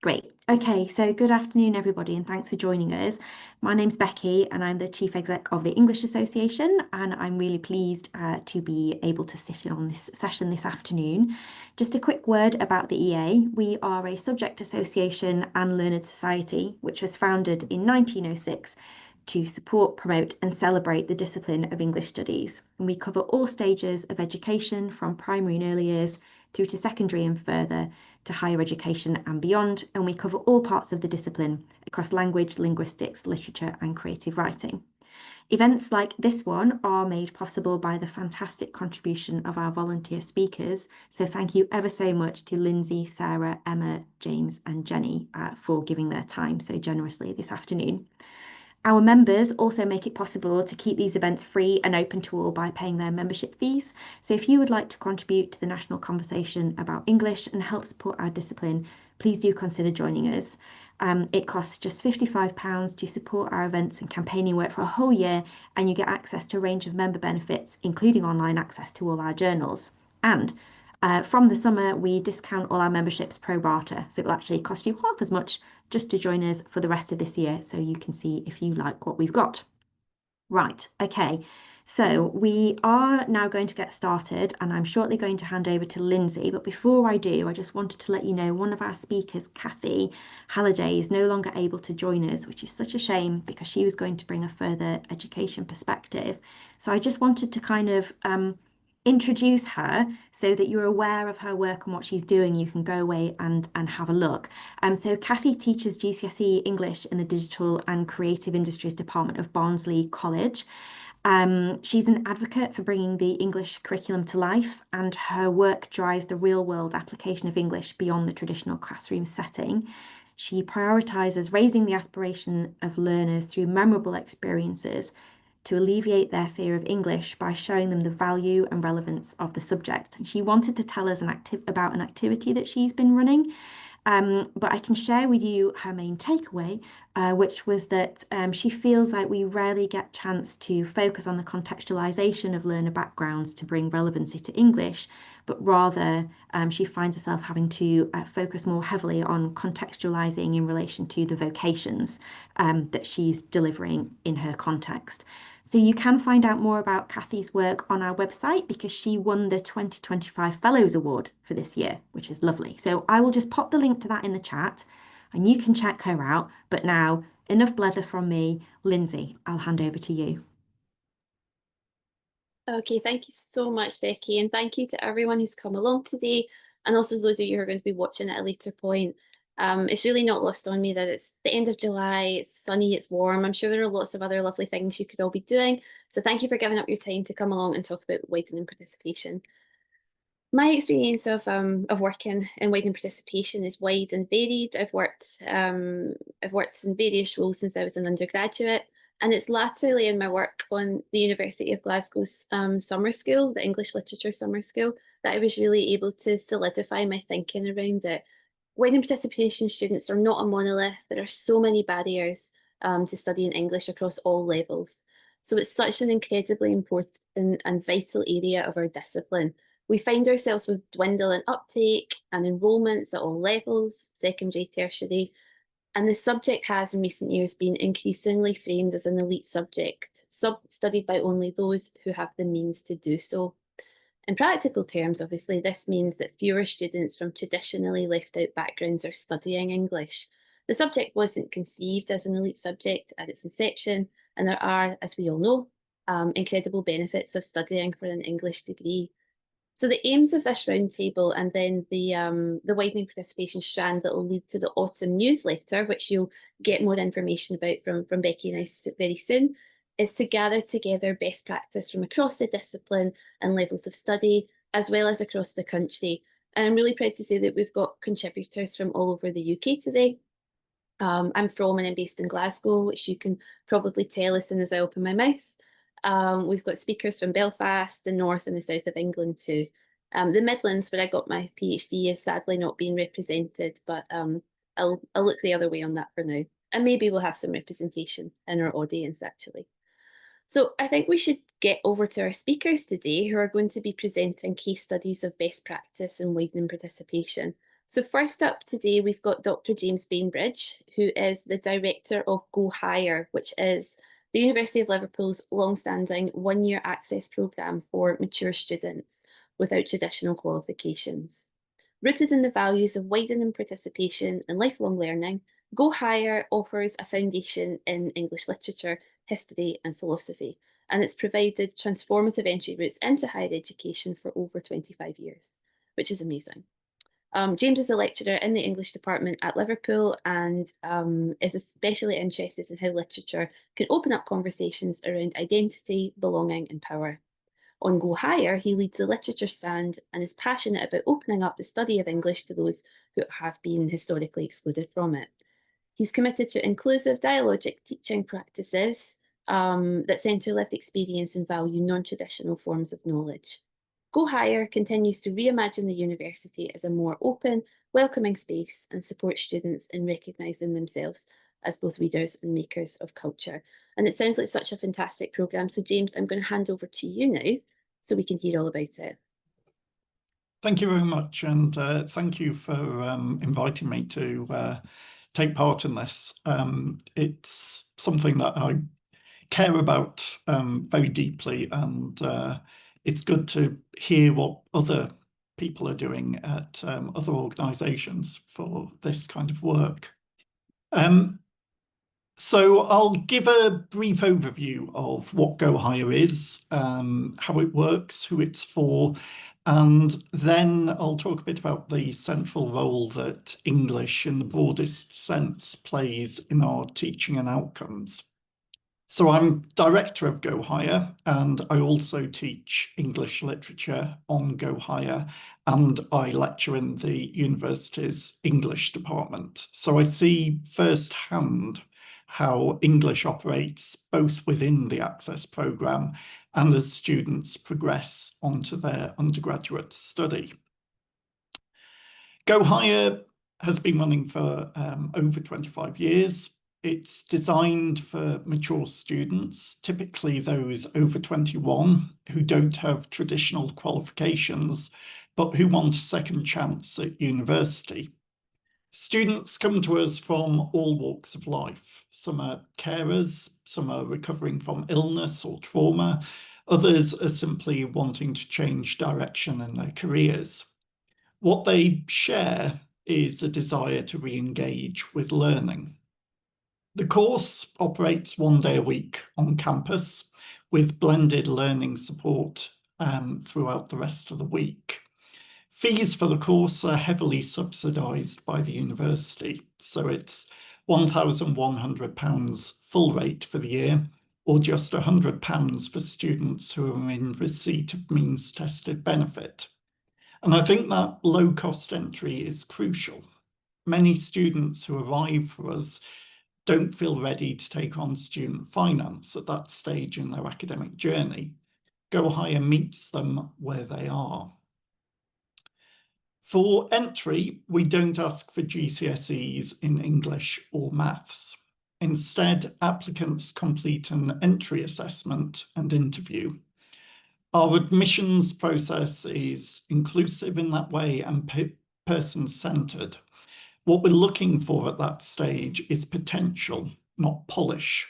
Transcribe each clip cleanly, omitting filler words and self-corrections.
Great. Okay, so good afternoon, everybody, and thanks for joining us. My name's Becky, and I'm the Chief Exec of the English Association, and I'm really pleased to be able to sit in on this session this afternoon. Just a quick word about the EA. We are a subject association and learned society, which was founded in 1906 to support, promote, and celebrate the discipline of English studies. And we cover all stages of education from primary and early years through to secondary and further to higher education and beyond, and we cover all parts of the discipline across language, linguistics, literature, and creative writing. Events like this one are made possible by the fantastic contribution of our volunteer speakers, so thank you ever so much to Lindsay, Sarah, Emma, James, and Jenny for giving their time so generously this afternoon. Our members also make it possible to keep these events free and open to all by paying their membership fees. So if you would like to contribute to the national conversation about English and help support our discipline, please do consider joining us. It costs just £55 to support our events and campaigning work for a whole year, and you get access to a range of member benefits, including online access to all our journals. And from the summer, we discount all our memberships pro rata, so it will actually cost you half as much just to join us for the rest of this year, so you can see if you like what we've got. Right, okay, so we are now going to get started, and I'm shortly going to hand over to Lindsay, but before I do, I just wanted to let you know one of our speakers, Kathy Halliday, is no longer able to join us, which is such a shame because she was going to bring a further education perspective. So I just wanted to kind of introduce her so that you're aware of her work and what she's doing. You can go away and have a look. So Kathy teaches GCSE English in the Digital and Creative Industries Department of Barnsley College. She's an advocate for bringing the English curriculum to life, and her work drives the real-world application of English beyond the traditional classroom setting. She prioritises raising the aspiration of learners through memorable experiences to alleviate their fear of English by showing them the value and relevance of the subject. And she wanted to tell us about an activity that she's been running. But I can share with you her main takeaway, which was that she feels like we rarely get a chance to focus on the contextualization of learner backgrounds to bring relevancy to English, but rather she finds herself having to focus more heavily on contextualizing in relation to the vocations that she's delivering in her context. So you can find out more about Kathy's work on our website because she won the 2025 Fellows Award for this year, which is lovely. So I will just pop the link to that in the chat and you can check her out. But now, enough blether from me. Lindsay, I'll hand over to you. Okay, thank you so much, Becky, and thank you to everyone who's come along today, and also those of you who are going to be watching at a later point. It's really not lost on me that it's the end of July, it's sunny, it's warm. I'm sure there are lots of other lovely things you could all be doing. So thank you for giving up your time to come along and talk about widening participation. My experience of working in widening participation is wide and varied. I've worked in various roles since I was an undergraduate, and it's latterly in my work on the University of Glasgow's summer school, the English Literature Summer School, that I was really able to solidify my thinking around it. Widening participation students are not a monolith. There are so many barriers to studying English across all levels. So it's such an incredibly important and vital area of our discipline. We find ourselves with dwindling uptake and enrolments at all levels, secondary, tertiary, and the subject has in recent years been increasingly framed as an elite subject, studied by only those who have the means to do so. In practical terms, obviously, this means that fewer students from traditionally left out backgrounds are studying English. The subject wasn't conceived as an elite subject at its inception, and there are, as we all know, incredible benefits of studying for an English degree. So the aims of this roundtable and then the widening participation strand that will lead to the autumn newsletter, which you'll get more information about from Becky and I very soon, is to gather together best practice from across the discipline and levels of study, as well as across the country. And I'm really proud to say that we've got contributors from all over the UK today. I'm from and I'm based in Glasgow, which you can probably tell as soon as I open my mouth. We've got speakers from Belfast, the north and the south of England too. The Midlands, where I got my PhD, is sadly not being represented, but I'll look the other way on that for now. And maybe we'll have some representation in our audience, actually. So I think we should get over to our speakers today, who are going to be presenting case studies of best practice and widening participation. So first up today, we've got Dr. James Bainbridge, who is the director of Go Higher, which is the University of Liverpool's long-standing one-year access programme for mature students without traditional qualifications. Rooted in the values of widening participation and lifelong learning, Go Higher offers a foundation in English literature, history, and philosophy, and it's provided transformative entry routes into higher education for over 25 years, which is amazing. James is a lecturer in the English department at Liverpool and is especially interested in how literature can open up conversations around identity, belonging, and power. On Go Higher, he leads the literature stand and is passionate about opening up the study of English to those who have been historically excluded from it. He's committed to inclusive dialogic teaching practices that centre lived experience and value non-traditional forms of knowledge. Go Higher continues to reimagine the university as a more open, welcoming space and support students in recognising themselves as both readers and makers of culture. And it sounds like such a fantastic programme. So James, I'm going to hand over to you now so we can hear all about it. Thank you very much, and thank you for inviting me to take part in this. It's something that I care about very deeply, and it's good to hear what other people are doing at other organisations for this kind of work. So I'll give a brief overview of what Go Higher is, how it works, who it's for, and then I'll talk a bit about the central role that English in the broadest sense plays in our teaching and outcomes. So I'm director of Go Higher, and I also teach English literature on Go Higher, and I lecture in the university's English department. So I see firsthand how English operates both within the Access programme and as students progress onto their undergraduate study. Go Higher has been running for over 25 years. It's designed for mature students, typically those over 21 who don't have traditional qualifications, but who want a second chance at university. Students come to us from all walks of life. Some are carers, some are recovering from illness or trauma, others are simply wanting to change direction in their careers. What they share is a desire to re-engage with learning. The course operates 1 day a week on campus with blended learning support throughout the rest of the week. Fees for the course are heavily subsidised by the university, so it's £1,100 full rate for the year, or just £100 for students who are in receipt of means-tested benefit. And I think that low-cost entry is crucial. Many students who arrive for us don't feel ready to take on student finance at that stage in their academic journey. Go Higher meets them where they are. For entry, we don't ask for GCSEs in English or maths. Instead, applicants complete an entry assessment and interview. Our admissions process is inclusive in that way and person-centred. What we're looking for at that stage is potential, not polish.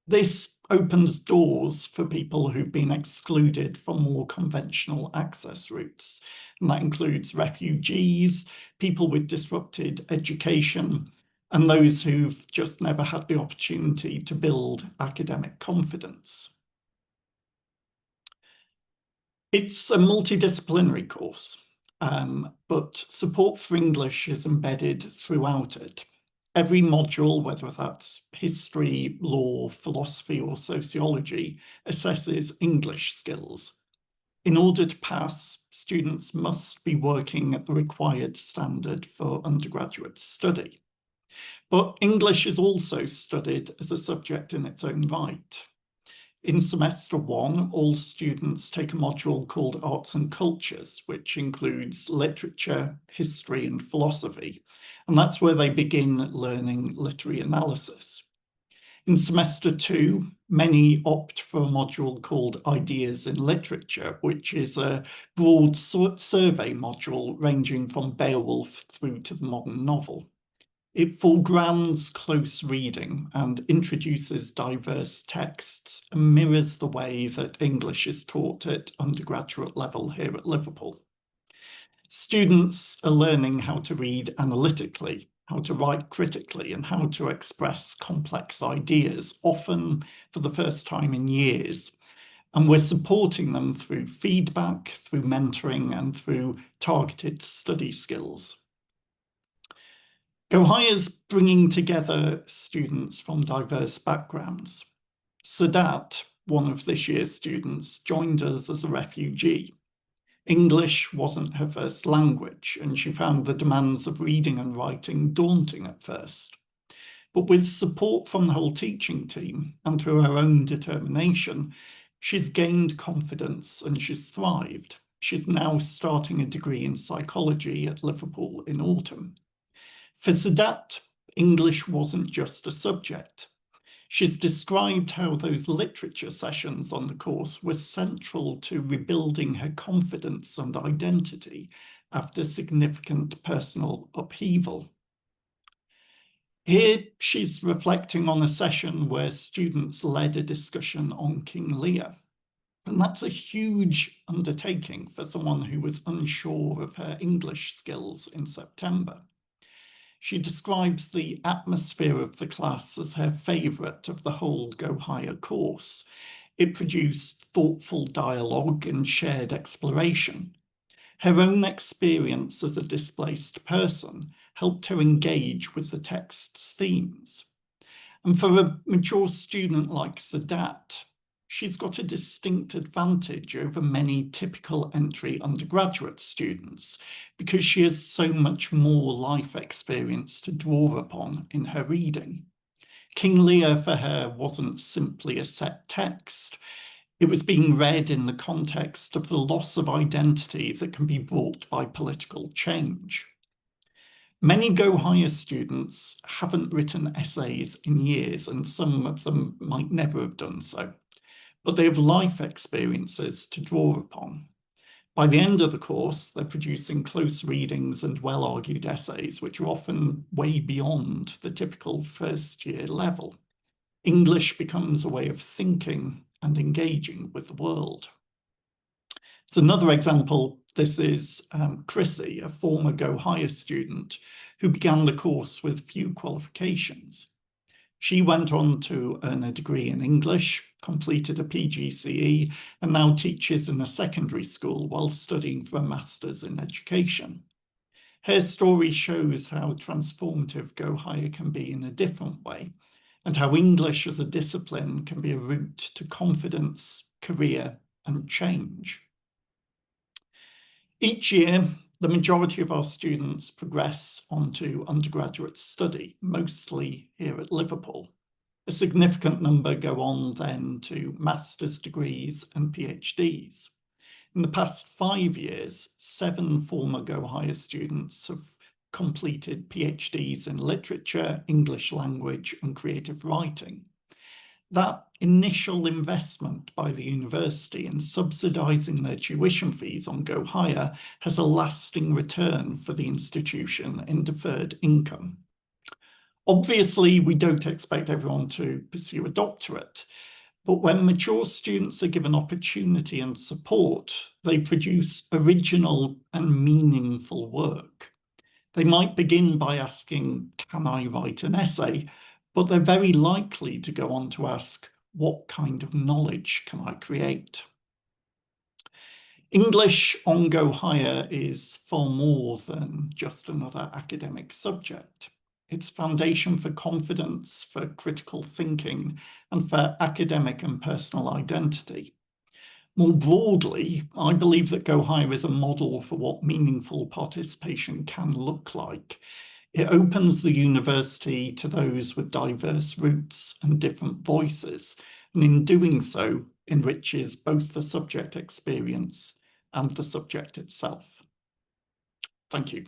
This opens doors for people who've been excluded from more conventional access routes, and that includes refugees, people with disrupted education, and those who've just never had the opportunity to build academic confidence. It's a multidisciplinary course, but support for English is embedded throughout it. Every module, whether that's history, law, philosophy, or sociology, assesses English skills. In order to pass, students must be working at the required standard for undergraduate study. But English is also studied as a subject in its own right. In semester 1, all students take a module called Arts and Cultures, which includes literature, history, and philosophy. And that's where they begin learning literary analysis. In semester 2, many opt for a module called Ideas in Literature, which is a broad survey module ranging from Beowulf through to the modern novel. It foregrounds close reading and introduces diverse texts and mirrors the way that English is taught at undergraduate level here at Liverpool. Students are learning how to read analytically, how to write critically, and how to express complex ideas, often for the first time in years. And we're supporting them through feedback, through mentoring, and through targeted study skills. Go Higher's bringing together students from diverse backgrounds. Sadat, one of this year's students, joined us as a refugee. English wasn't her first language, and she found the demands of reading and writing daunting at first. But with support from the whole teaching team and through her own determination, she's gained confidence and she's thrived. She's now starting a degree in psychology at Liverpool in autumn. For Sadat, English wasn't just a subject. She's described how those literature sessions on the course were central to rebuilding her confidence and identity after significant personal upheaval. Here, she's reflecting on a session where students led a discussion on King Lear. And that's a huge undertaking for someone who was unsure of her English skills in September. She describes the atmosphere of the class as her favourite of the whole Go Higher course. It produced thoughtful dialogue and shared exploration. Her own experience as a displaced person helped her engage with the text's themes. And for a mature student like Sadat, she's got a distinct advantage over many typical entry undergraduate students because she has so much more life experience to draw upon in her reading. King Lear for her wasn't simply a set text. It was being read in the context of the loss of identity that can be brought by political change. Many Go Higher students haven't written essays in years, and some of them might never have done so, but they have life experiences to draw upon. By the end of the course, they're producing close readings and well-argued essays, which are often way beyond the typical first-year level. English becomes a way of thinking and engaging with the world. As another example, this is Chrissy, a former Go Higher student who began the course with few qualifications. She went on to earn a degree in English, completed a PGCE, and now teaches in a secondary school while studying for a master's in education. Her story shows how transformative Go Higher can be in a different way, and how English as a discipline can be a route to confidence, career, and change. Each year, the majority of our students progress onto undergraduate study, mostly here at Liverpool. A significant number go on then to master's degrees and PhDs. In the past 5 years, 7 former Go Higher students have completed PhDs in literature, English language, and creative writing. That initial investment by the university in subsidising their tuition fees on Go Higher has a lasting return for the institution in deferred income. Obviously, we don't expect everyone to pursue a doctorate, but when mature students are given opportunity and support, they produce original and meaningful work. They might begin by asking, can I write an essay? But they're very likely to go on to ask, what kind of knowledge can I create? English on Go Higher is far more than just another academic subject. It's foundation for confidence, for critical thinking, and for academic and personal identity. More broadly, I believe that Go Higher is a model for what meaningful participation can look like. It opens the university to those with diverse roots and different voices, and in doing so, enriches both the subject experience and the subject itself. Thank you.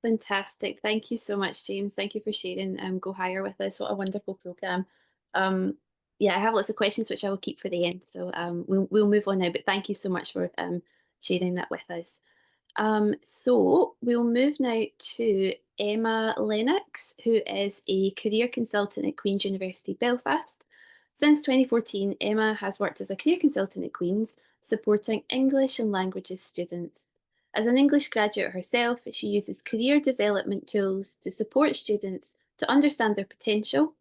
Fantastic. Thank you so much, James. Thank you for sharing Go Higher with us. What a wonderful programme. Yeah, I have lots of questions which I will keep for the end. So we'll move on now, but thank you so much for sharing that with us. So we'll move now to Emma Lennox, who is a career consultant at Queen's University Belfast. Since 2014, Emma has worked as a career consultant at Queen's, supporting English and languages students. As an English graduate herself, she uses career development tools to support students to understand their potential,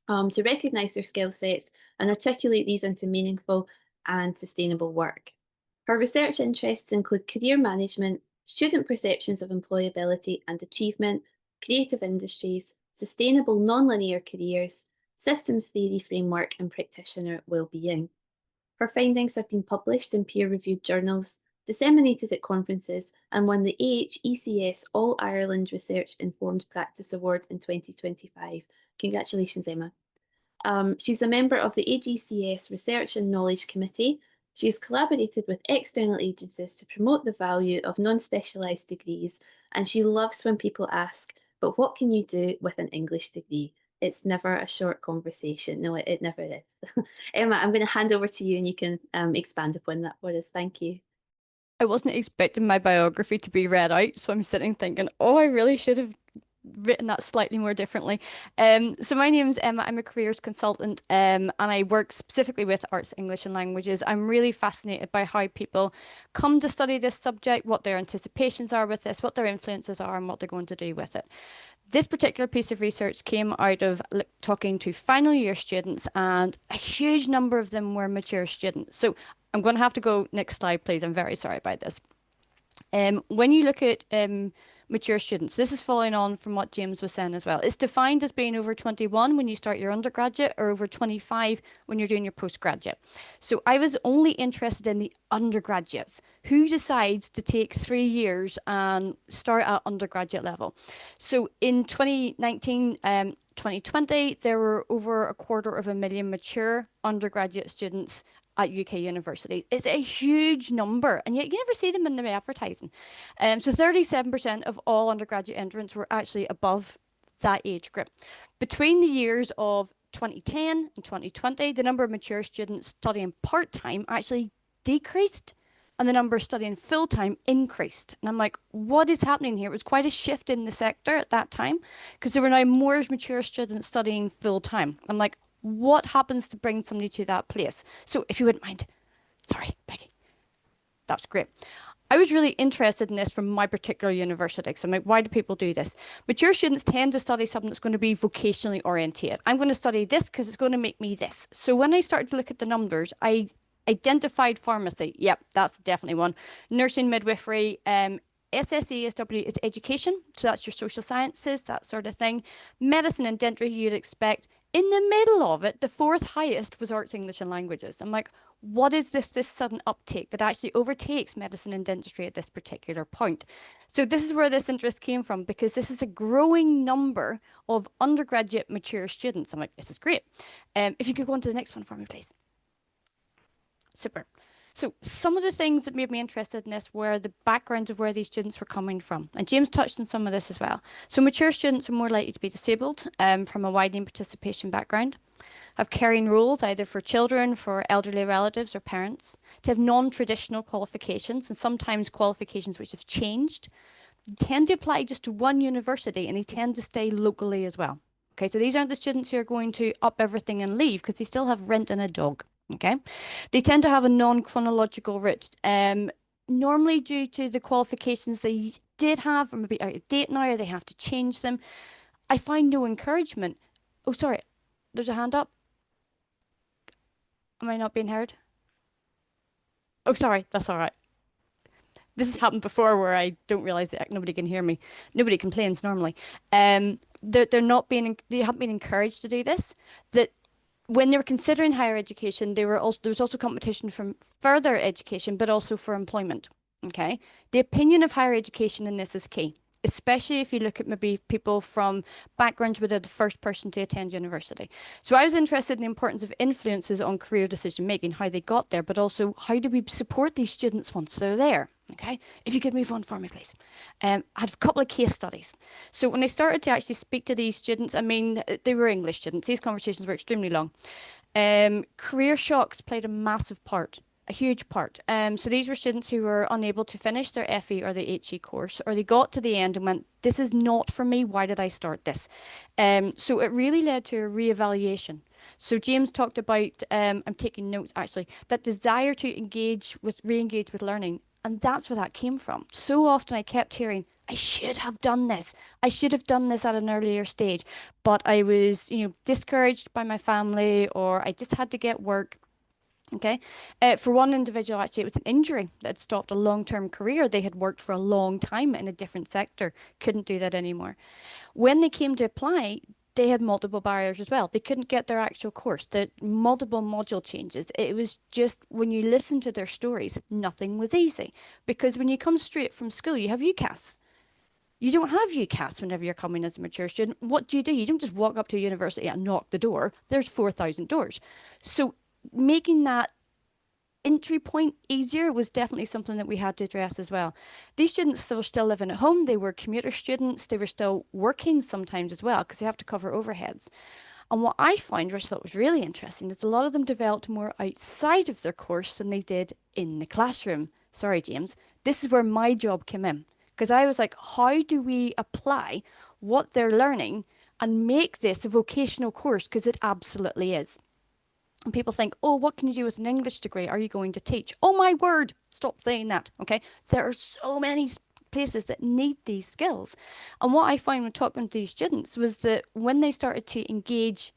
to recognise their skill sets and articulate these into meaningful and sustainable work. Her research interests include career management, student perceptions of employability and achievement, creative industries, sustainable non-linear careers, systems theory framework, and practitioner well-being. Her findings have been published in peer-reviewed journals, disseminated at conferences, and won the AHECS All-Ireland Research Informed Practice Award in 2025. Congratulations, Emma. She's a member of the AGCS Research and Knowledge Committee. She has collaborated with external agencies to promote the value of non-specialised degrees, and she loves when people ask, but what can you do with an English degree? It's never a short conversation. No, it never is. Emma, I'm going to hand over to you and you can expand upon that for us. Thank you. I wasn't expecting my biography to be read out, so I'm sitting thinking, oh, I really should have written that slightly more differently. So my name's Emma. I'm a careers consultant, and I work specifically with arts, English and languages. I'm really fascinated by how people come to study this subject, what their anticipations are with this, what their influences are, and what they're going to do with it. This particular piece of research came out of talking to final year students, and a huge number of them were mature students. So I'm going to have to go next slide, please. I'm very sorry about this. When you look at mature students, this is following on from what James was saying as well. It's defined as being over 21 when you start your undergraduate or over 25 when you're doing your postgraduate. So I was only interested in the undergraduates. Who decides to take 3 years and start at undergraduate level? So in 2019, 2020, there were over 250,000 mature undergraduate students at UK universities. It's a huge number, and yet you never see them in the advertising. So 37% of all undergraduate entrants were actually above that age group. Between the years of 2010 and 2020, the number of mature students studying part-time actually decreased, and the number studying full-time increased. And I'm like, what is happening here? It was quite a shift in the sector at that time, because there were now more mature students studying full-time. I'm like, what happens to bring somebody to that place? So if you wouldn't mind, sorry, Becky, that's great. I was really interested in this from my particular university. So I'm like, why do people do this? Mature students tend to study something that's going to be vocationally oriented. I'm going to study this because it's going to make me this. So when I started to look at the numbers, I identified pharmacy. Yep, that's definitely one. Nursing, midwifery, SSASW is education. So that's your social sciences, that sort of thing. Medicine and dentistry you'd expect. In the middle of it, the fourth highest was arts, English and languages. I'm like, what is this sudden uptake that actually overtakes medicine and dentistry at this particular point? So this is where this interest came from, because this is a growing number of undergraduate mature students. I'm like, this is great. If you could go on to the next one for me, please. Super. So some of the things that made me interested in this were the backgrounds of where these students were coming from. And James touched on some of this as well. So mature students are more likely to be disabled from a widening participation background, have caring roles either for children, for elderly relatives or parents, to have non-traditional qualifications and sometimes qualifications which have changed, they tend to apply just to one university and they tend to stay locally as well. Okay, so these aren't the students who are going to up everything and leave because they still have rent and a dog. Okay, they tend to have a non-chronological route, normally due to the qualifications they did have, or maybe out of date now, or they have to change them. I find no encouragement. Oh, sorry, there's a hand up. Am I not being heard? Oh, sorry, that's all right. This has happened before where I don't realize that nobody can hear me. Nobody complains normally. They haven't been encouraged to do this. That when they were considering higher education, there was also competition from further education, but also for employment. Okay, the opinion of higher education in this is key. especially if you look at maybe people from backgrounds where they're the first person to attend university. So I was interested in the importance of influences on career decision making, how they got there, but also how do we support these students once they're there? Okay, if you could move on for me, please. I had a couple of case studies. So when I started to actually speak to these students, I mean, they were English students. These conversations were extremely long. Career shocks played a massive part, a huge part. So these were students who were unable to finish their FE or the HE course, or they got to the end and went, this is not for me, why did I start this? So it really led to a reevaluation. So James talked about, I'm taking notes actually, that desire to re-engage with learning. And that's where that came from. So often I kept hearing, I should have done this. I should have done this at an earlier stage. But I was, discouraged by my family, or I just had to get work. Okay. For one individual, actually, it was an injury that had stopped a long-term career. They had worked for a long time in a different sector, couldn't do that anymore. When they came to apply, they had multiple barriers as well. They couldn't get their actual course, the multiple module changes. It was just, when you listen to their stories, nothing was easy. Because when you come straight from school, you have UCAS. You don't have UCAS whenever you're coming as a mature student. What do? You don't just walk up to a university and knock the door. There's 4,000 doors. So making that entry point easier was definitely something that we had to address as well. These students were still living at home. They were commuter students. They were still working sometimes as well because they have to cover overheads. And what I found, which I thought was really interesting, is a lot of them developed more outside of their course than they did in the classroom. Sorry, James. This is where my job came in, because I was like, how do we apply what they're learning and make this a vocational course? Because it absolutely is. And people think, oh, what can you do with an English degree? Are you going to teach? Oh, my word, stop saying that, okay? There are so many places that need these skills. And what I found when talking to these students was that when they started to engage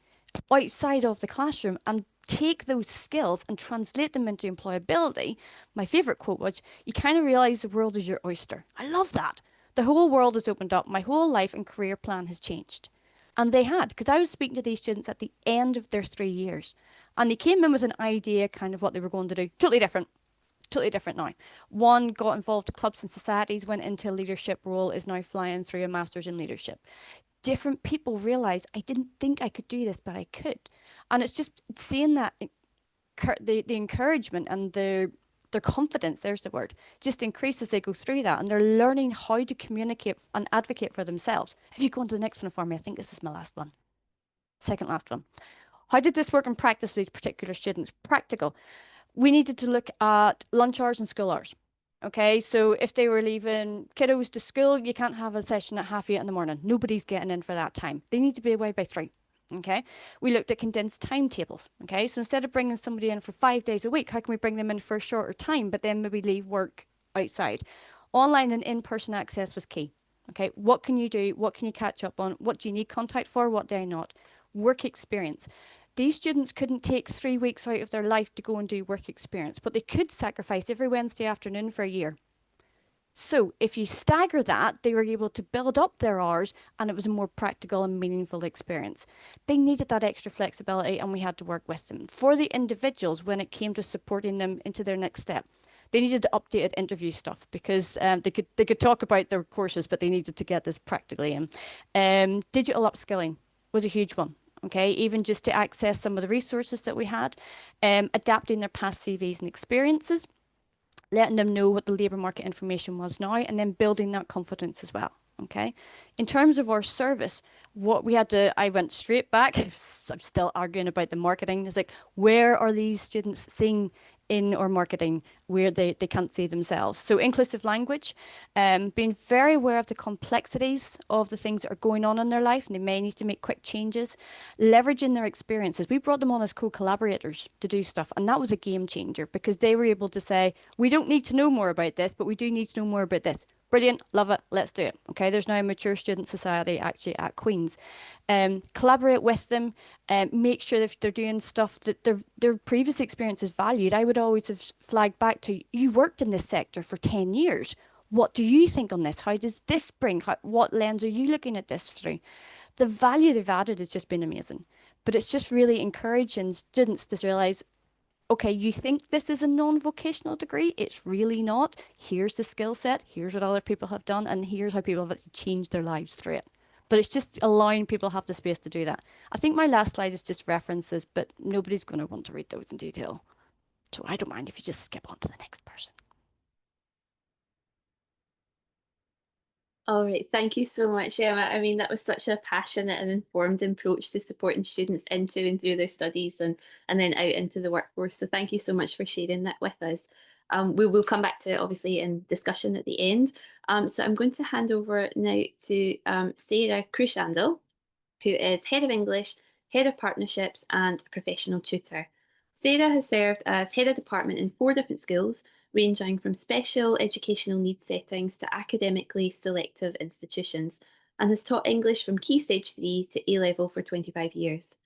outside of the classroom and take those skills and translate them into employability, my favourite quote was, you kind of realise the world is your oyster. I love that. The whole world has opened up. My whole life and career plan has changed. And they had, because I was speaking to these students at the end of their 3 years. And they came in with an idea kind of what they were going to do. Totally different now. One got involved in clubs and societies, went into a leadership role, is now flying through a master's in leadership. Different people realised, I didn't think I could do this, but I could. And it's just seeing that, the encouragement and their confidence, there's the word, just increase as they go through that. And they're learning how to communicate and advocate for themselves. If you go on to the next one for me, I think this is my last one. Second last one. How did this work in practice with these particular students? Practical. We needed to look at lunch hours and school hours. Okay, so if they were leaving kiddos to school, you can't have a session at 8:30 in the morning. Nobody's getting in for that time. They need to be away by 3. Okay, we looked at condensed timetables. Okay, so instead of bringing somebody in for 5 days a week, how can we bring them in for a shorter time, but then maybe leave work outside? Online and in-person access was key. Okay, what can you do? What can you catch up on? What do you need contact for? What do you not? Work experience. These students couldn't take 3 weeks out of their life to go and do work experience, but they could sacrifice every Wednesday afternoon for a year. So if you stagger that, they were able to build up their hours and it was a more practical and meaningful experience. They needed that extra flexibility and we had to work with them. For the individuals, when it came to supporting them into their next step, they needed the updated interview stuff because they could talk about their courses, but they needed to get this practically in. Digital upskilling was a huge one. Okay, even just to access some of the resources that we had, adapting their past CVs and experiences, letting them know what the labour market information was now, and then building that confidence as well. Okay, in terms of our service, what we had to, I went straight back. I'm still arguing about the marketing. It's like, where are these students seeing in our marketing where they can't see themselves? So inclusive language, being very aware of the complexities of the things that are going on in their life and they may need to make quick changes, leveraging their experiences. We brought them on as co-collaborators to do stuff, and that was a game changer because they were able to say, we don't need to know more about this, but we do need to know more about this. Brilliant, love it, let's do it. Okay, there's now a mature student society actually at Queen's. Collaborate with them, make sure that if they're doing stuff that their previous experience is valued. I would always have flagged back to, you worked in this sector for 10 years. What do you think on this? How does this bring, what lens are you looking at this through? The value they've added has just been amazing. But it's just really encouraging students to realise, okay, you think this is a non-vocational degree? It's really not. Here's the skill set. Here's what other people have done. And here's how people have actually changed their lives through it. But it's just allowing people to have the space to do that. I think my last slide is just references, but nobody's going to want to read those in detail. So I don't mind if you just skip on to the next person. All right, thank you so much, Emma. I mean, that was such a passionate and informed approach to supporting students into and through their studies and then out into the workforce. So thank you so much for sharing that with us. We will come back to it obviously in discussion at the end. So I'm going to hand over now to Sarah Cruciando, who is Head of English, Head of Partnerships and Professional Tutor. Sarah has served as Head of Department in 4 different schools, ranging from special educational needs settings to academically selective institutions, and has taught English from Key Stage 3 to A-level for 25 years.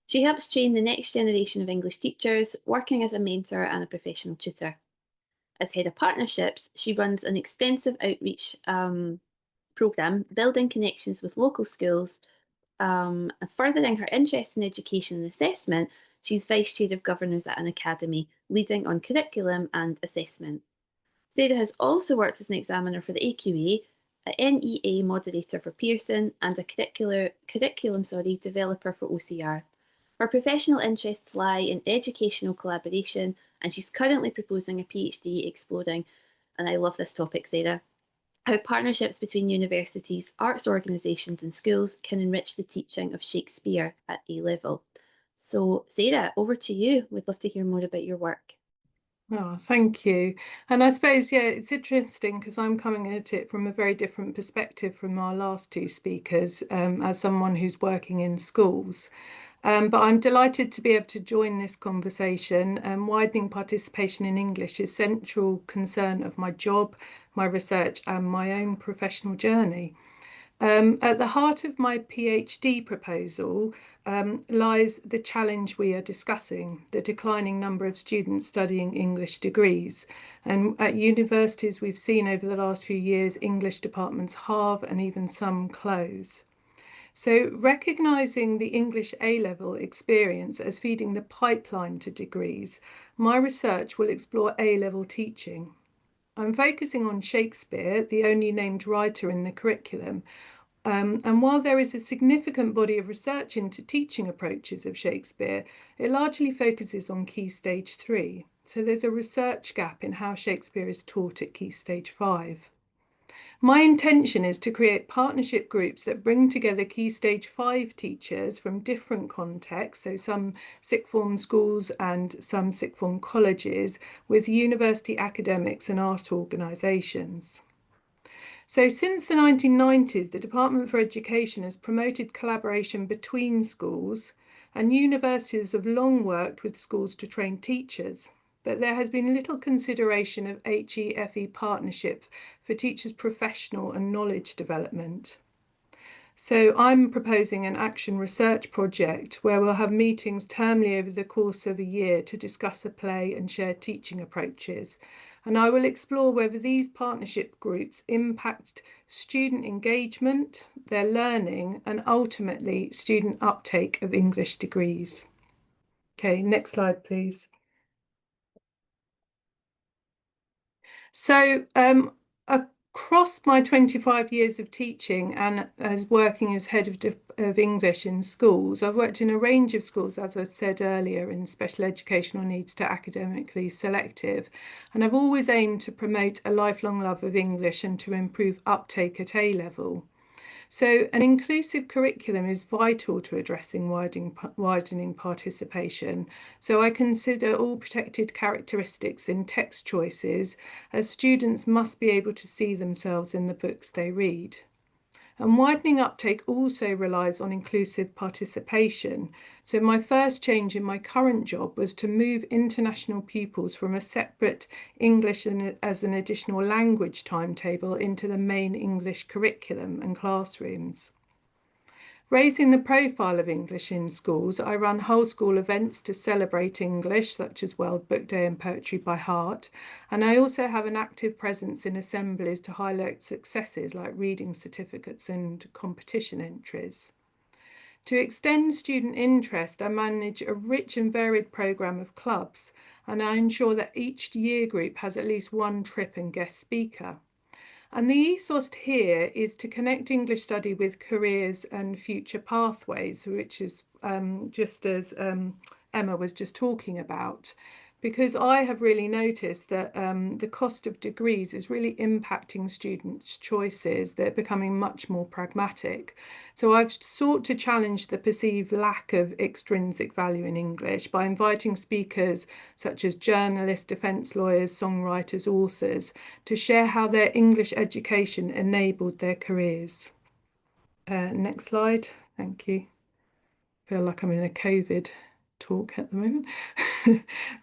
She helps train the next generation of English teachers, working as a mentor and a professional tutor. As Head of Partnerships, she runs an extensive outreach programme, building connections with local schools. Furthering her interest in education and assessment, she's Vice Chair of Governors at an academy, leading on curriculum and assessment. Sarah has also worked as an examiner for the AQA, an NEA moderator for Pearson, and a curriculum developer for OCR. Her professional interests lie in educational collaboration, and she's currently proposing a PhD exploring, and I love this topic, Sarah, how partnerships between universities, arts organisations and schools can enrich the teaching of Shakespeare at A-level. So Sarah, over to you. We'd love to hear more about your work. Oh, thank you. And I suppose, yeah, it's interesting because I'm coming at it from a very different perspective from our last 2 speakers, as someone who's working in schools. But I'm delighted to be able to join this conversation. Widening participation in English is a central concern of my job, my research and my own professional journey. At the heart of my PhD proposal lies the challenge we are discussing, the declining number of students studying English degrees. And at universities, we've seen over the last few years, English departments halve and even some close. So recognising the English A-level experience as feeding the pipeline to degrees, my research will explore A-level teaching. I'm focusing on Shakespeare, the only named writer in the curriculum. And while there is a significant body of research into teaching approaches of Shakespeare, it largely focuses on Key Stage 3. So there's a research gap in how Shakespeare is taught at Key Stage 5. My intention is to create partnership groups that bring together Key Stage 5 teachers from different contexts, so some sixth form schools and some sixth form colleges, with university academics and art organisations. So since the 1990s, the Department for Education has promoted collaboration between schools, and universities have long worked with schools to train teachers. But there has been little consideration of HEFE partnership for teachers' professional and knowledge development. So I'm proposing an action research project where we'll have meetings termly over the course of a year to discuss a play and share teaching approaches. And I will explore whether these partnership groups impact student engagement, their learning, and ultimately student uptake of English degrees. Okay, next slide, please. So across my 25 years of teaching and as working as head of English in schools, I've worked in a range of schools, as I said earlier, in special educational needs to academically selective. And I've always aimed to promote a lifelong love of English and to improve uptake at A-level. So an inclusive curriculum is vital to addressing widening participation. So I consider all protected characteristics in text choices, as students must be able to see themselves in the books they read. And widening uptake also relies on inclusive participation. So my first change in my current job was to move international pupils from a separate English as an additional language timetable into the main English curriculum and classrooms. Raising the profile of English in schools, I run whole school events to celebrate English, such as World Book Day and Poetry by Heart. And I also have an active presence in assemblies to highlight successes like reading certificates and competition entries. To extend student interest, I manage a rich and varied programme of clubs, and I ensure that each year group has at least one trip and guest speaker. And the ethos here is to connect English study with careers and future pathways, which is just as Emma was just talking about. Because I have really noticed that the cost of degrees is really impacting students' choices. They're becoming much more pragmatic. So I've sought to challenge the perceived lack of extrinsic value in English by inviting speakers such as journalists, defence lawyers, songwriters, authors, to share how their English education enabled their careers. Next slide, thank you. I feel like I'm in a COVID talk at the moment.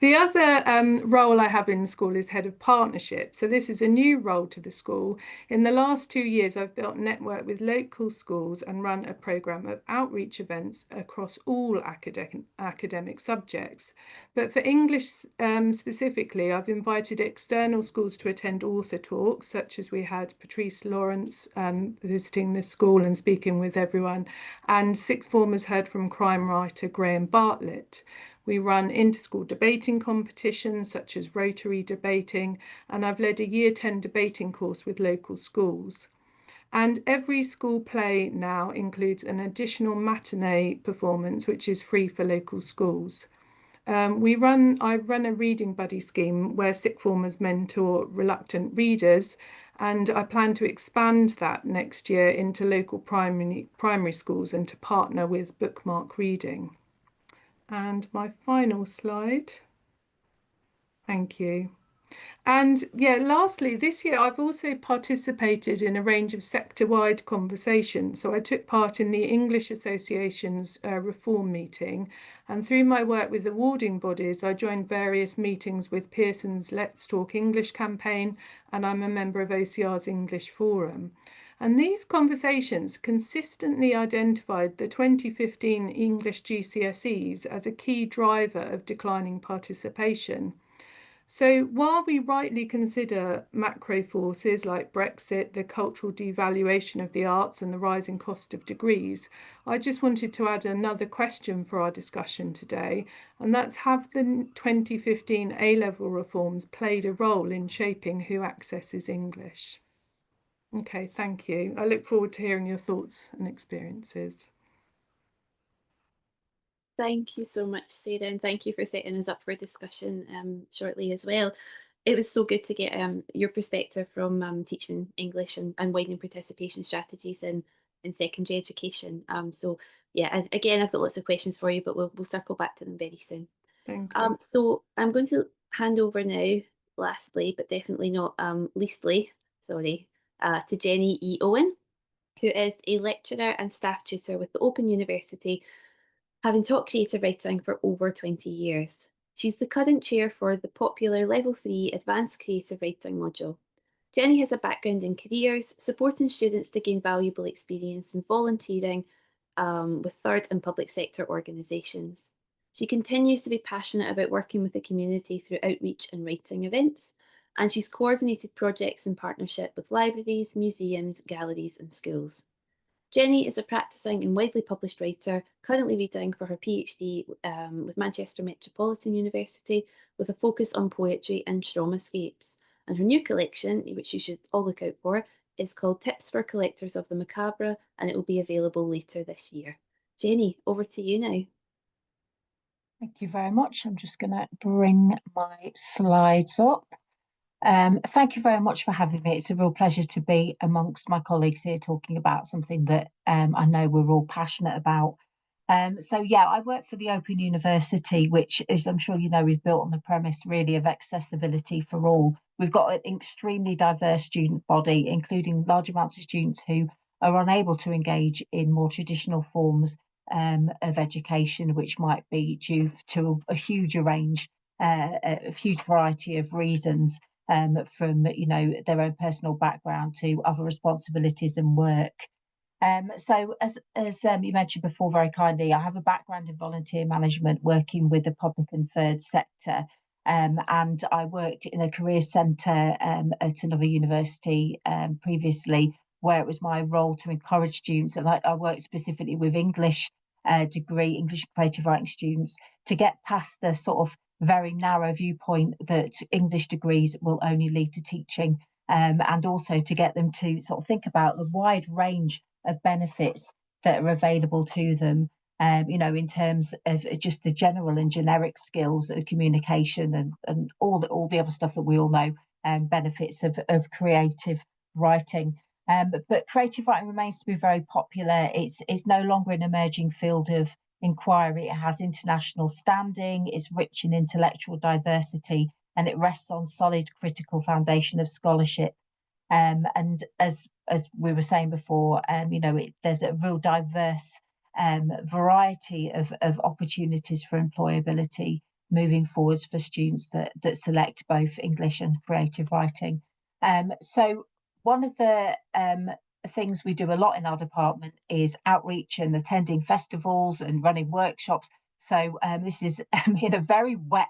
The other role I have in school is head of partnership. So this is a new role to the school. In the last 2 years, I've built a network with local schools and run a programme of outreach events across all academic subjects. But for English specifically, I've invited external schools to attend author talks, such as we had Patrice Lawrence visiting the school and speaking with everyone, and sixth formers heard from crime writer Graham Bartlett. We run inter-school debating competitions such as Rotary debating, and I've led a Year 10 debating course with local schools. And every school play now includes an additional matinee performance, which is free for local schools. I run a reading buddy scheme where sixth formers mentor reluctant readers, and I plan to expand that next year into local primary schools and to partner with Bookmark Reading. And my final slide. Thank you. And yeah, lastly, this year I've also participated in a range of sector-wide conversations. So I took part in the English Association's reform meeting, and through my work with awarding bodies, I joined various meetings with Pearson's Let's Talk English campaign, and I'm a member of OCR's English Forum. And these conversations consistently identified the 2015 English GCSEs as a key driver of declining participation. So while we rightly consider macro forces like Brexit, the cultural devaluation of the arts and the rising cost of degrees, I just wanted to add another question for our discussion today, and that's, have the 2015 A-level reforms played a role in shaping who accesses English? Okay, thank you. I look forward to hearing your thoughts and experiences. Thank you so much, Sarah, and thank you for setting us up for discussion shortly as well. It was so good to get your perspective from teaching English and widening participation strategies in secondary education. So yeah, again, I've got lots of questions for you, but we'll circle back to them very soon. Thank you. So I'm going to hand over now, lastly, but definitely not leastly, sorry, to Jenny E. Owen, who is a lecturer and staff tutor with the Open University, having taught creative writing for over 20 years. She's the current chair for the popular Level 3 Advanced Creative Writing module. Jenny has a background in careers, supporting students to gain valuable experience in volunteering with third and public sector organisations. She continues to be passionate about working with the community through outreach and writing events, and she's coordinated projects in partnership with libraries, museums, galleries and schools. Jenny is a practising and widely published writer, currently reading for her PhD with Manchester Metropolitan University, with a focus on poetry and traumascapes. And her new collection, which you should all look out for, is called Tips for Collectors of the Macabre, and it will be available later this year. Jenny, over to you now. Thank you very much. I'm just going to bring my slides up. Thank you very much for having me. It's a real pleasure to be amongst my colleagues here talking about something that I know we're all passionate about. So yeah, I work for the Open University, which, as I'm sure you know, is built on the premise really of accessibility for all. We've got an extremely diverse student body, including large amounts of students who are unable to engage in more traditional forms of education, which might be due to a huge range, a huge variety of reasons. From their own personal background to other responsibilities and work. So as you mentioned before very kindly, I have a background in volunteer management, working with the public and third sector, and I worked in a career centre at another university previously, where it was my role to encourage students, and I worked specifically with English degree, English and creative writing students, to get past the sort of very narrow viewpoint that English degrees will only lead to teaching, and also to get them to sort of think about the wide range of benefits that are available to them, in terms of just the general and generic skills of communication and all the other stuff that we all know, benefits of creative writing. But creative writing remains to be very popular. It's no longer an emerging field of inquiry. It has international standing, it's rich in intellectual diversity, and it rests on solid critical foundation of scholarship. And as we were saying before, there's a real diverse variety of opportunities for employability moving forwards for students that select both English and creative writing. So one of the things we do a lot in our department is outreach and attending festivals and running workshops. So this is in a very wet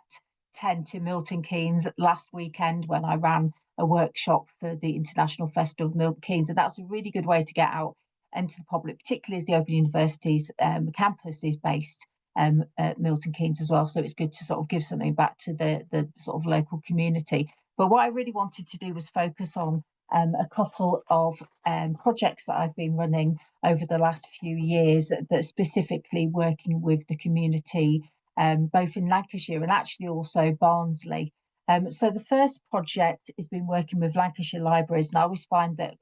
tent in Milton Keynes last weekend when I ran a workshop for the International Festival of Milton Keynes, and that's a really good way to get out into the public, particularly as the Open University's campus is based at Milton Keynes as well. So it's good to sort of give something back to the sort of local community. But what I really wanted to do was focus on a couple of projects that I've been running over the last few years that specifically working with the community, both in Lancashire and actually also Barnsley. So the first project has been working with Lancashire Libraries, and I always find that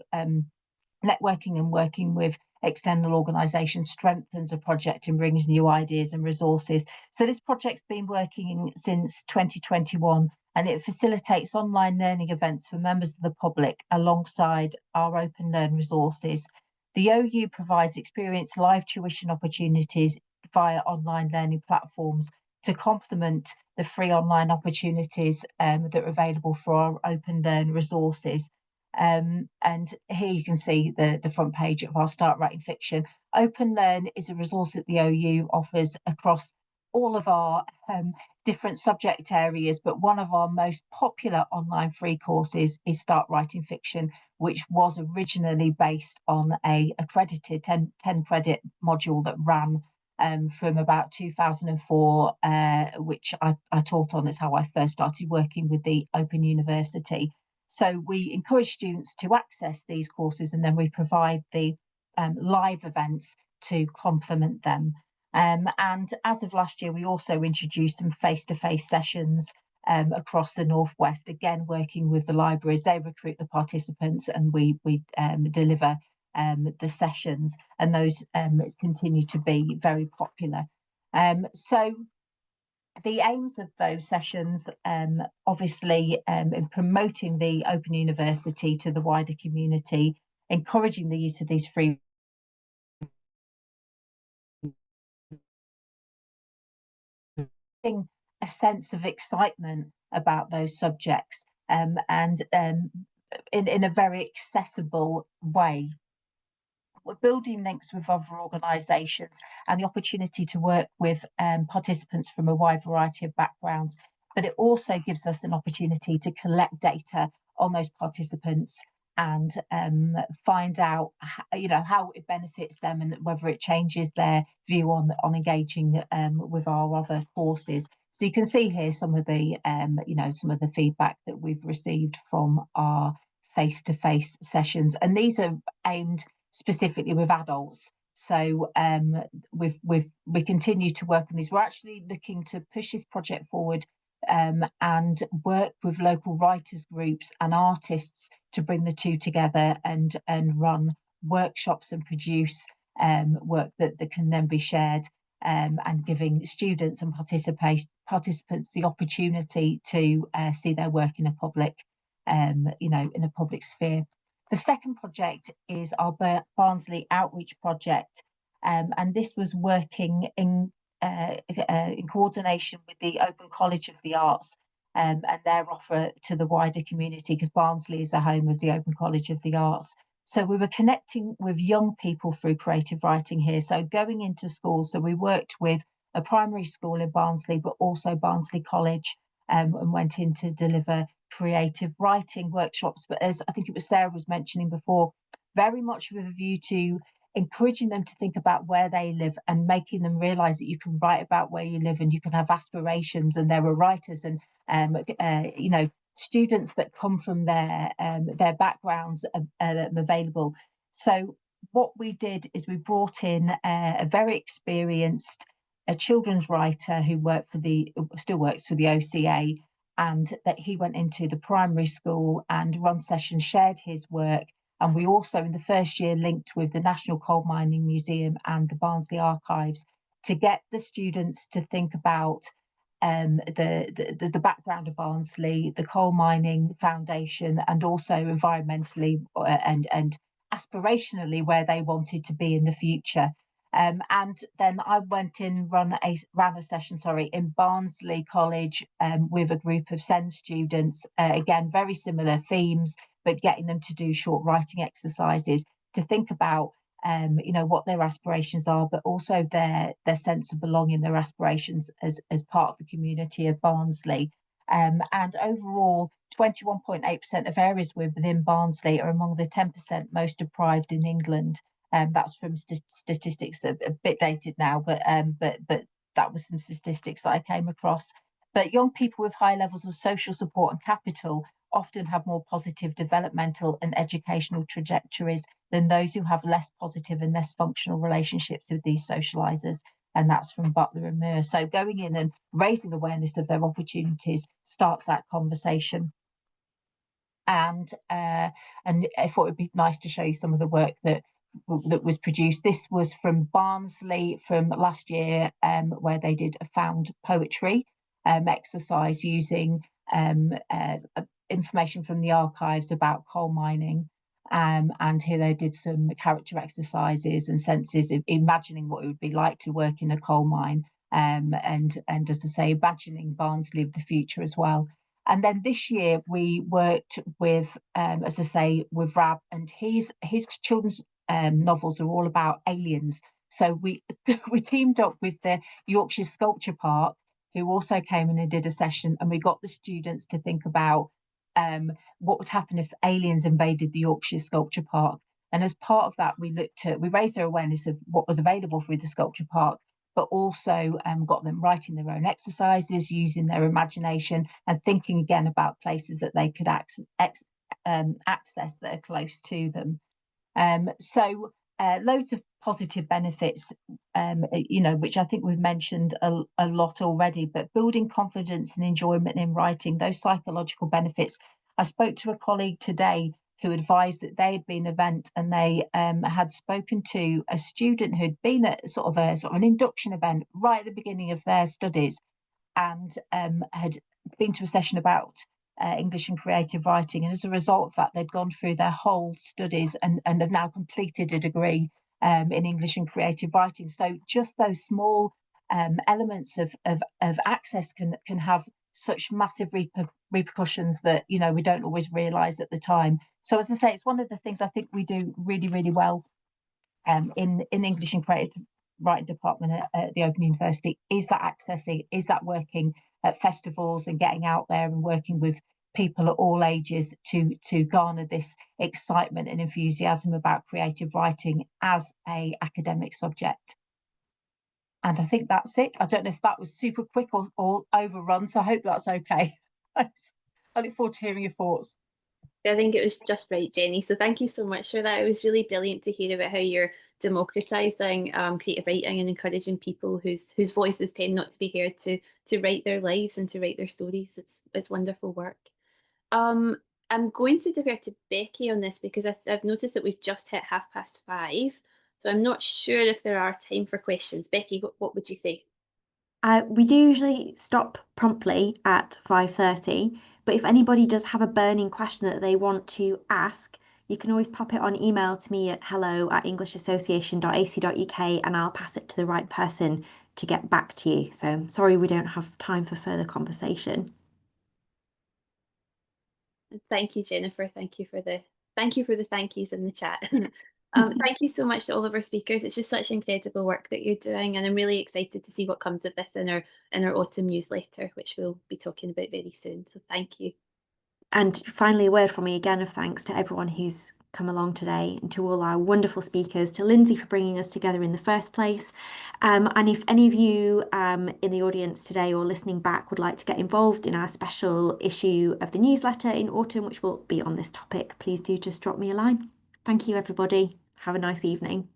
networking and working with external organisations strengthens a project and brings new ideas and resources. So this project's been working since 2021, and it facilitates online learning events for members of the public alongside our Open Learn resources. The OU provides experienced live tuition opportunities via online learning platforms to complement the free online opportunities that are available for our Open Learn resources. And here you can see the front page of our Start Writing Fiction. Open Learn is a resource that the OU offers across all of our different subject areas, but one of our most popular online free courses is Start Writing Fiction, which was originally based on a accredited 10 credit module that ran from about 2004, which I taught on. It's how I first started working with the Open University. So we encourage students to access these courses, and then we provide the live events to complement them. And as of last year, we also introduced some face-to-face sessions across the Northwest, again working with the libraries. They recruit the participants and we deliver the sessions, and those continue to be very popular. So the aims of those sessions, obviously, in promoting the Open University to the wider community, encouraging the use of these free a sense of excitement about those subjects, and in a very accessible way. We're building links with other organisations and the opportunity to work with participants from a wide variety of backgrounds, but it also gives us an opportunity to collect data on those participants and find out how it benefits them and whether it changes their view on engaging with our other courses. So you can see here some of the some of the feedback that we've received from our face-to-face sessions, and these are aimed specifically with adults. So we continue to work on these. We're actually looking to push this project forward and work with local writers groups and artists to bring the two together and run workshops and produce work that can then be shared, and giving students and participants the opportunity to see their work in a public in a public sphere. The second project is our Barnsley Outreach Project, and this was working in coordination with the Open College of the Arts and their offer to the wider community, because Barnsley is the home of the Open College of the Arts. So we were connecting with young people through creative writing here, so going into schools. So we worked with a primary school in Barnsley, but also Barnsley College, and went in to deliver creative writing workshops. But as I think it was Sarah was mentioning before, very much with a view to encouraging them to think about where they live and making them realise that you can write about where you live and you can have aspirations, and there are writers and you know, students that come from their backgrounds available. So what we did is we brought in a very experienced children's writer who still works for the OCA, and that he went into the primary school and run sessions, shared his work. And we also in the first year linked with the National Coal Mining Museum and the Barnsley Archives to get the students to think about the background of Barnsley, the coal mining foundation, and also environmentally and aspirationally where they wanted to be in the future. And then I went in, ran a session, in Barnsley College with a group of SEND students, again, very similar themes, but getting them to do short writing exercises to think about you know, what their aspirations are, but also their sense of belonging, their aspirations as part of the community of Barnsley. And overall, 21.8% of areas within Barnsley are among the 10% most deprived in England. That's from statistics, a bit dated now, but that was some statistics that I came across. But young people with high levels of social support and capital often have more positive developmental and educational trajectories than those who have less positive and less functional relationships with these socialisers. And that's from Butler and Moore. So going in and raising awareness of their opportunities starts that conversation. And I thought it'd be nice to show you some of the work that was produced. This was from Barnsley from last year, where they did a found poetry exercise using information from the archives about coal mining. And here they did some character exercises and senses, imagining what it would be like to work in a coal mine, and as I say, imagining Barnsley of the future as well. And then this year we worked with, as I say, with Rab, and his children's novels are all about aliens. So we teamed up with the Yorkshire Sculpture Park, who also came in and did a session, and we got the students to think about what would happen if aliens invaded the Yorkshire Sculpture Park. And as part of that, we raised their awareness of what was available through the Sculpture Park, but also got them writing their own exercises, using their imagination, and thinking again about places that they could access that are close to them. So loads of positive benefits, you know, which I think we've mentioned a lot already, but building confidence and enjoyment in writing, those psychological benefits. I spoke to a colleague today who advised that they had been at an event, and they had spoken to a student who'd been at sort of an induction event right at the beginning of their studies, and had been to a session about English and creative writing. And as a result of that, they'd gone through their whole studies and have now completed a degree in English and creative writing. So just those small elements of access can have such massive repercussions that, you know, we don't always realise at the time. So as I say, it's one of the things I think we do really, really well in English and creative writing department at the Open University, is that accessing, is that working at festivals and getting out there and working with people at all ages to garner this excitement and enthusiasm about creative writing as an academic subject. And I think that's it. I don't know if that was super quick or overrun, so I hope that's okay. I look forward to hearing your thoughts. I think it was just right, Jenny. So thank you so much for that. It was really brilliant to hear about how you're democratising creative writing and encouraging people whose voices tend not to be heard to write their lives and to write their stories. It's wonderful work. I'm going to defer to Becky on this because I've noticed that we've just hit 5:30. So I'm not sure if there are time for questions. Becky, what would you say? We do usually stop promptly at 5:30, but if anybody does have a burning question that they want to ask, you can always pop it on email to me at hello@englishassociation.ac.uk, and I'll pass it to the right person to get back to you. So I'm sorry we don't have time for further conversation. Thank you, Jennifer. Thank you for the thank yous in the chat. Thank you so much to all of our speakers. It's just such incredible work that you're doing, and I'm really excited to see what comes of this in our autumn newsletter, which we'll be talking about very soon. So thank you. And finally, a word from me again of thanks to everyone who's come along today, and to all our wonderful speakers, to Lindsay for bringing us together in the first place. And if any of you in the audience today or listening back would like to get involved in our special issue of the newsletter in autumn, which will be on this topic, please do just drop me a line. Thank you, everybody. Have a nice evening.